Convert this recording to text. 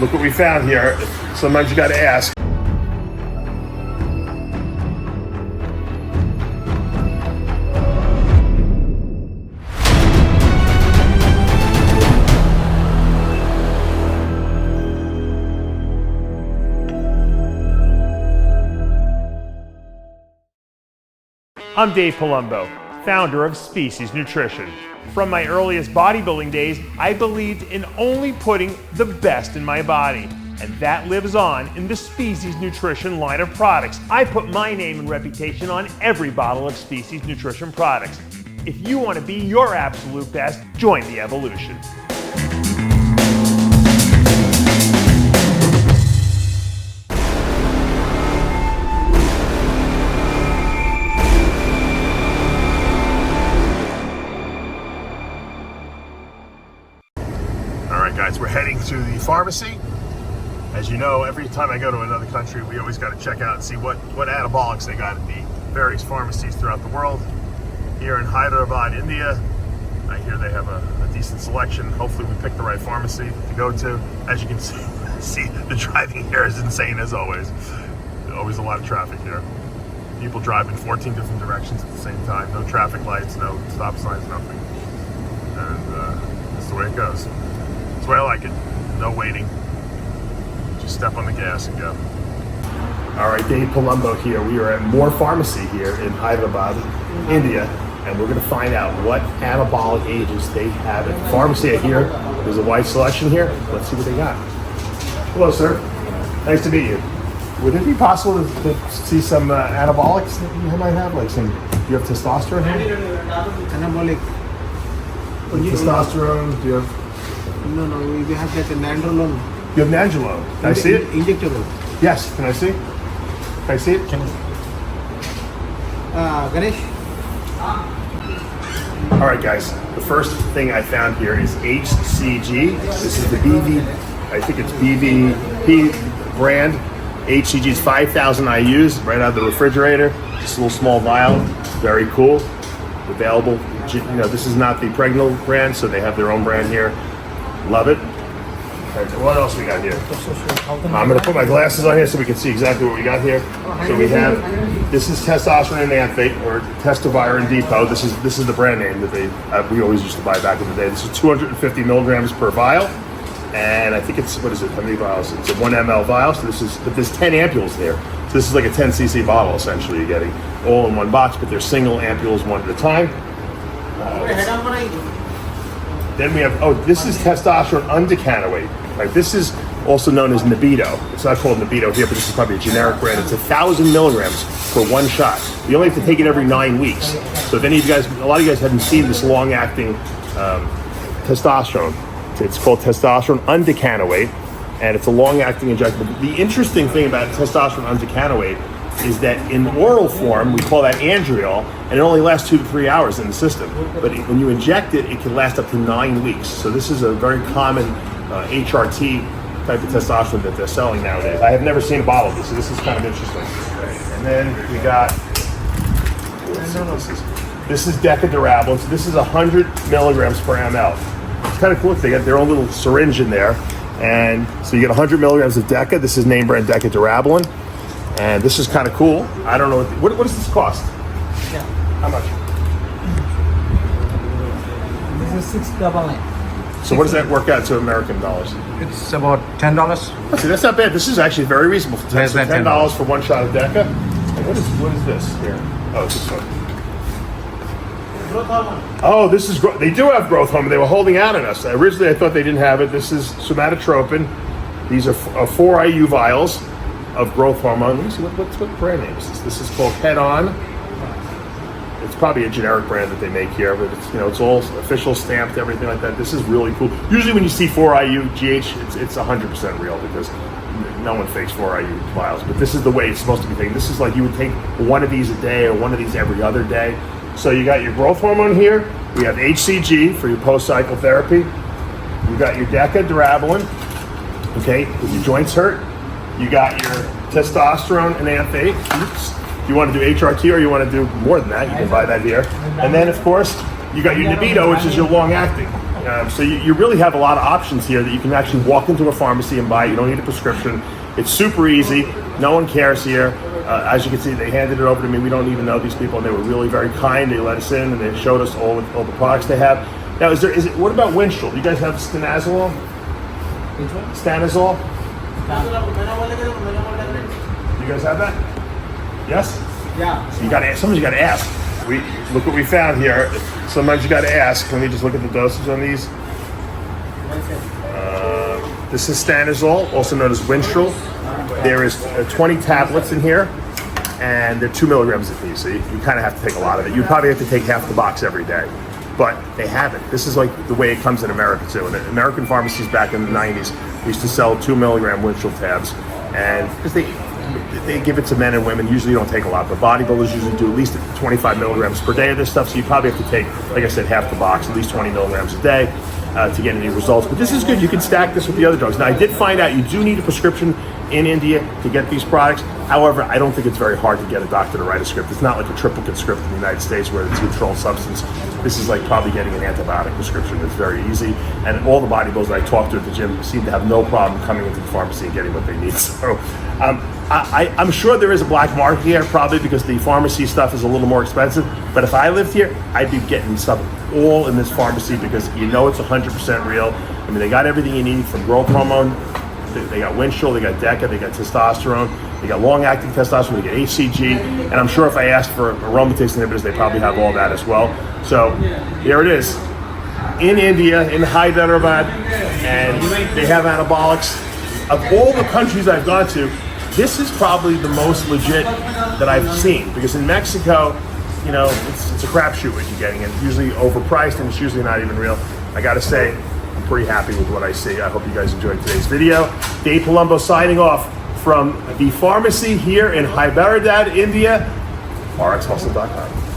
look what we found here. Sometimes you got to ask. I'm Dave Palumbo, founder of Species Nutrition. From my earliest bodybuilding days, I believed in only putting the best in my body. And that lives on in the Species Nutrition line of products. I put my name and reputation on every bottle of Species Nutrition products. If you want to be your absolute best, join the evolution. Guys, we're heading to the pharmacy. As you know, every time I go to another country, we always got to check out and see what anabolics they got at the various pharmacies throughout the world. Here in Hyderabad, India, I hear they have a decent selection. Hopefully we pick the right pharmacy to go to. As you can see, the driving here is insane as always. Always a lot of traffic here. People drive in 14 different directions at the same time. No traffic lights, no stop signs, nothing. And that's the way it goes. That's the way I like it. No waiting. Just step on the gas and go. All right, Dave Palumbo here. We are at Moore Pharmacy here in Hyderabad, India, and we're going to find out what anabolic agents they have at the pharmacy. I hear there's a wide selection here. Let's see what they got. Hello, sir. Nice to meet you. Would it be possible to see some anabolics that you might have? Like some, do you have testosterone here? Anabolic. Testosterone, do you have? No, we have like a nandrolone. You have nandrolone. Can I see it? Injectable. Yes, can I see? Can I see it? Ganesh? All right, guys. The first thing I found here is HCG. This is the BV, I think it's BVP brand. HCG is 5,000 IUs right out of the refrigerator. Just a little small vial. Very cool. Available. You know, this is not the Pregnal brand, so they have their own brand here. Love it. What else we got here? I'm going to put my glasses on here so we can see exactly what we got here. So we have, this is testosterone enanthate, or Testoviron Depot. This is the brand name that we always used to buy back in the day. This is 250 milligrams per vial, and I think it's, what is it? How many vials? It's a 1 ml vial. So but there's 10 ampules there. So this is like a 10 cc bottle essentially. You're getting all in one box, but they're single ampules one at a time. Then we have, this is testosterone undecanoate. Right, this is also known as Nebido. It's not called Nebido here, but this is probably a generic brand. It's 1,000 milligrams for one shot. You only have to take it every 9 weeks. So if any of you guys, a lot of you guys haven't seen this long-acting testosterone. It's called testosterone undecanoate, and it's a long-acting injectable. The interesting thing about testosterone undecanoate is that in oral form, we call that andriol, and it only lasts 2 to 3 hours in the system. But when you inject it, it can last up to 9 weeks. So this is a very common HRT type of testosterone that they're selling nowadays. I have never seen a bottle of this, so this is kind of interesting. And then we got, this is Decadurabolin. So this is 100 milligrams per ml. It's kind of cool. They got their own little syringe in there. And so you get 100 milligrams of Deca. This is name brand Decadurabolin. And this is kind of cool. I don't know, what does this cost? Yeah. How much? This is $699. So what does that work out to American dollars? It's about $10. See, that's not bad. This is actually very reasonable. Less than $10 for one shot of Deca. And what is this here? Oh, it's this one. Growth hormone. Oh, this is, they do have growth hormone. They were holding out on us. Originally, I thought they didn't have it. This is somatotropin. These are 4 IU vials of growth hormone. Let me see, what brand name is this? This is called Head On. It's probably a generic brand that they make here, but it's, it's all official stamped, everything like that. This is really cool. Usually when you see 4 IU GH, it's 100% real because no one fakes 4 IU vials. But this is the way it's supposed to be taken. This is like you would take one of these a day or one of these every other day. So you got your growth hormone here. We have HCG for your post-cycle therapy. You got your Decadurabolin, okay, if your joints hurt. You got your testosterone enanthate. Oops. If you want to do HRT or you want to do more than that, you can buy that here. And then, of course, you got your Nebido, which is your long-acting. So you really have a lot of options here that you can actually walk into a pharmacy and buy. You don't need a prescription. It's super easy. No one cares here. As you can see, they handed it over to me. We don't even know these people, and they were really very kind. They let us in, and they showed us all the products they have. Now, what about Winstrol? Do you guys have stanazolol? Which one? Stanazol? You guys have that? Yes? Yeah. So sometimes you got to ask. Look what we found here. Sometimes you got to ask. Let me just look at the dosage on these. This is stanazol, also known as Winstrol. There is 20 tablets in here, and they're 2 milligrams a piece. So you kind of have to take a lot of it. You probably have to take half the box every day. But they have it. This is like the way it comes in America too. In American pharmacies back in the 90s used to sell 2 milligram Winstrol tabs, and because they give it to men and women. Usually you don't take a lot, but bodybuilders usually do at least 25 milligrams per day of this stuff. So you probably have to take, like I said, half the box, at least 20 milligrams a day to get any results. But this is good. You can stack this with the other drugs. Now I did find out you do need a prescription in India to get these products. However, I don't think it's very hard to get a doctor to write a script. It's not like a triplicate script in the United States where it's a controlled substance. This is like probably getting an antibiotic prescription. It's very easy. And all the bodybuilders that I talk to at the gym seem to have no problem coming into the pharmacy and getting what they need. So I'm sure there is a black market here, probably because the pharmacy stuff is a little more expensive. But if I lived here, I'd be getting stuff all in this pharmacy because you know it's 100% real. I mean, they got everything you need from growth hormone. They got Winstrol, they got DECA, they got testosterone, they got long-acting testosterone, they got HCG, and I'm sure if I asked for aromatase inhibitors, they probably have all that as well. So here it is, in India, in Hyderabad, and they have anabolics. Of all the countries I've gone to, this is probably the most legit that I've seen, because in Mexico, you know, it's a crapshoot what you're getting, and it's usually overpriced, and it's usually not even real. I gotta say, I'm pretty happy with what I see. I hope you guys enjoyed today's video. Dave Palumbo signing off from the pharmacy here in Hyderabad, India, RxMuscle.com.